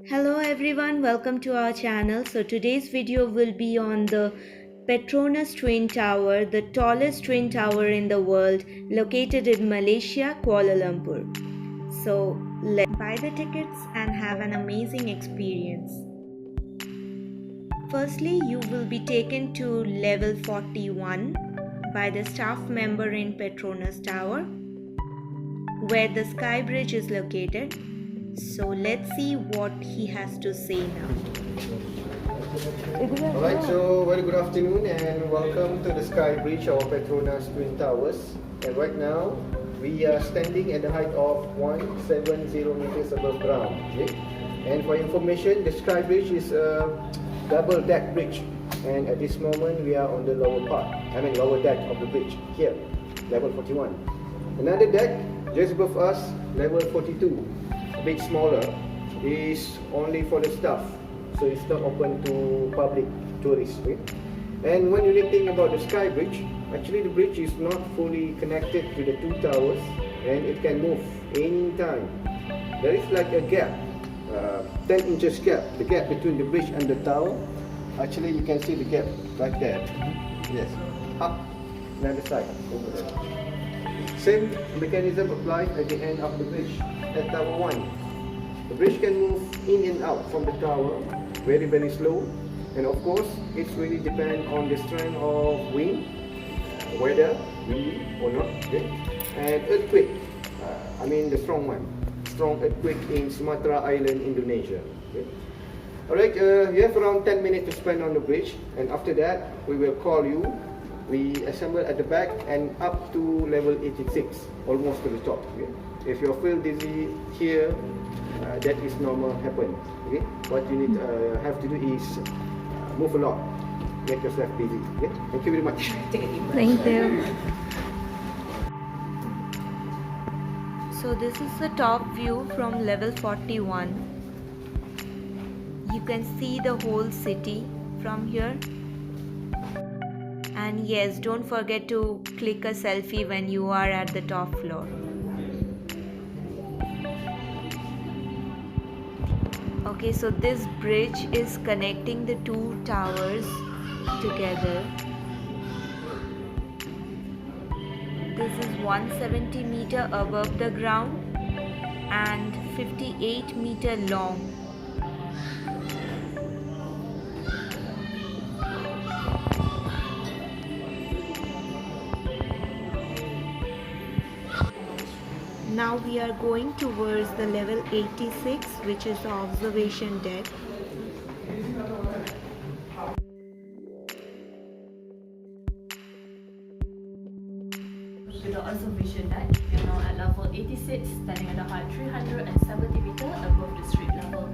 Hello everyone, welcome to our channel. So today's video will be on the Petronas Twin Tower, the tallest twin tower in the world, located in Malaysia, Kuala Lumpur. So let's buy the tickets and have an amazing experience. Firstly, you will be taken to level 41 by the staff member in Petronas Tower, where the sky bridge is located. So let's see what he has to say now. Alright, so very good afternoon and welcome to the Sky Bridge of Petronas Twin Towers. And right now, we are standing at the height of 170 meters above ground. Okay? And for information, the Sky Bridge is a double deck bridge. And at this moment, we are on the lower deck of the bridge, here, level 41. Another deck, just above us, level 42. A bit smaller, is only for the staff, so it's not open to public tourists. Okay? And when you think about the sky bridge, actually the bridge is not fully connected to the two towers, and it can move anytime. There is like a gap, 10 inches gap, the gap between the bridge and the tower. Actually you can see the gap like that. Yes, up the other side over there. Same mechanism applies at the end of the bridge at Tower 1. The bridge can move in and out from the tower very slow, and of course it really depends on the strength of wind, weather, windy or not, okay? And earthquake, the strong earthquake in Sumatra Island, Indonesia. Okay? Alright, you have around 10 minutes to spend on the bridge, and after that we will call you. We assemble at the back and up to level 86, almost to the top. Okay? If you feel dizzy here, that is normal happen. Okay? What you need have to do is move a lot, make yourself busy. Okay? Thank you very much. Thank you. So this is the top view from level 41. You can see the whole city from here. And yes, don't forget to click a selfie when you are at the top floor. Okay, so this bridge is connecting the two towers together. This is 170 meter above the ground and 58 meter long. Now we are going towards the level 86, which is the observation deck. To the observation deck, we are now at level 86, standing at a height 370 meters above the street level.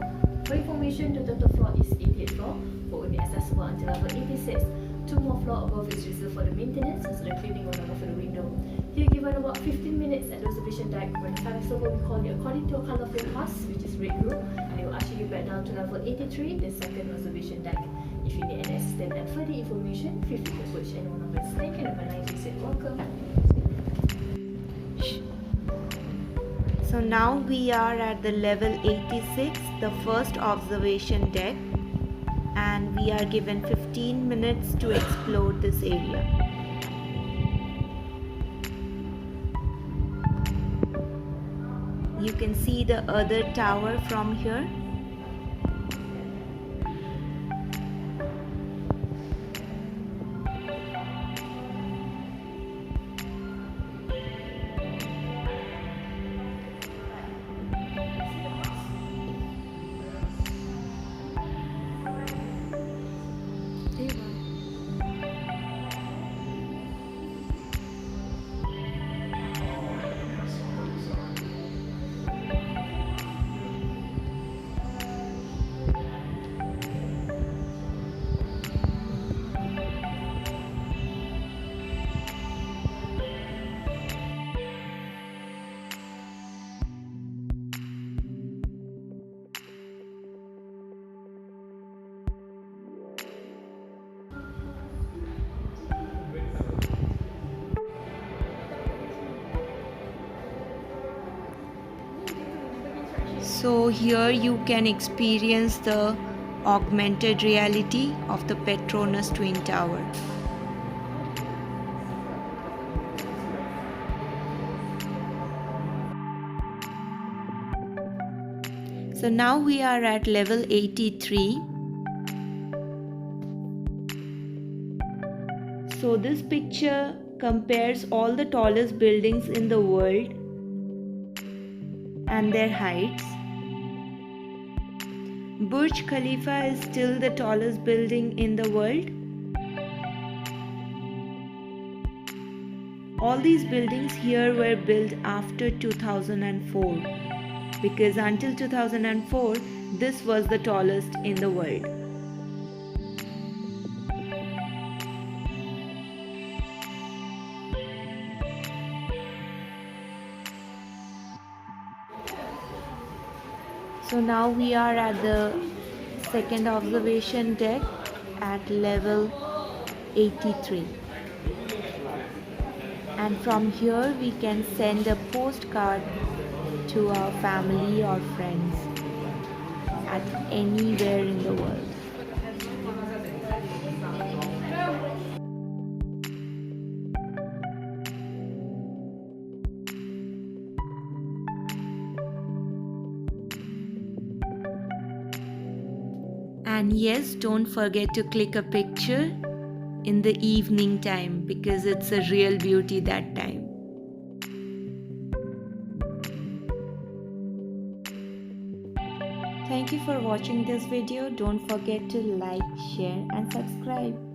For information, the total floor is 88th floor, but will be accessible until level 86. 2 more floors above is reserved for the maintenance, so the cleaning will over for the window. You're given about 15 minutes at the observation deck. When the time is over, we call you according to a color of your pass, which is red group, and it will usher you back down to level 83, the second observation deck. If you need any assistance and further information, feel free to approach any one of us. Thank you and have a nice visit. Welcome. So now we are at the level 86, the first observation deck, and we are given 15 minutes to explore this area. You can see the other tower from here. So here you can experience the augmented reality of the Petronas Twin Tower. So now we are at level 83. So this picture compares all the tallest buildings in the world and their heights. Burj Khalifa is still the tallest building in the world. All these buildings here were built after 2004 because until 2004 this was the tallest in the world. So now we are at the second observation deck at level 83. And from here we can send a postcard to our family or friends at anywhere in the world. And yes, don't forget to click a picture in the evening time because it's a real beauty that time. Thank you for watching this video. Don't forget to like, share and subscribe.